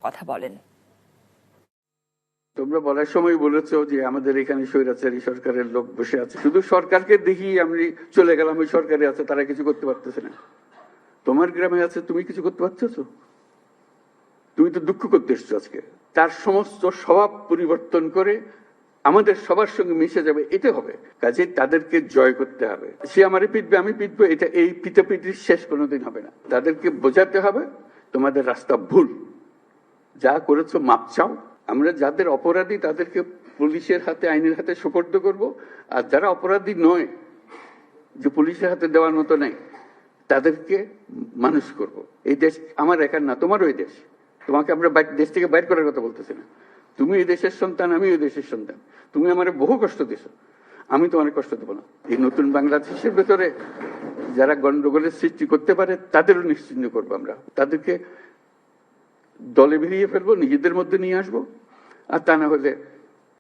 কথা বলেন। তোমরা বলার সময় বলেছো যে আমাদের এখানে স্বৈরাচারী সরকারের লোক বসে আছে, শুধু সরকারকে দেখি আমি চলে গেলাম, ওই সরকারে আছে তারা কিছু করতে পারতেছে না। তোমার গ্রামে আছে, তুমি কিছু করতে পারতেছো? তুমি তো দুঃখ করতে এসছো আজকে। তার সমস্ত স্বভাব পরিবর্তন করে আমাদের সবার সঙ্গে মিশে যাবে, এটা হবে। কাজে তাদেরকে জয় করতে হবে। সে আমারে পিটবে, আমি পিটবো, এটা এই পিটাপিটির শেষ কোনোদিন হবে না। তাদেরকে বোঝাতে হবে তোমাদের রাস্তা ভুল, যা করেছো মাপ চাও। আমরা যাদের অপরাধী তাদেরকে পুলিশের হাতে, আইনের হাতে সোপর্দ করব, আর যারা অপরাধী নয়, যে পুলিশের হাতে দেওয়ার মতো নেই, তাদেরকে মানুষ করব। এই দেশ আমার একার না, তোমার ওই দেশ। তোমাকে আমরা দেশ থেকে বাইর করার কথা বলতেছি না। তুমি এই দেশের সন্তান, আমি ওই দেশের সন্তান। তুমি আমার বহু কষ্ট দিছো, আমি তোমার কষ্ট দেবো না। এই নতুন বাংলাদেশের ভেতরে যারা গন্ডগোলের সৃষ্টি করতে পারে তাদেরও নিশ্চিহ্ন করবো আমরা। তাদেরকে দলে বেরিয়ে ফেলবো, নিজেদের মধ্যে নিয়ে আসবো, আর তা না হলে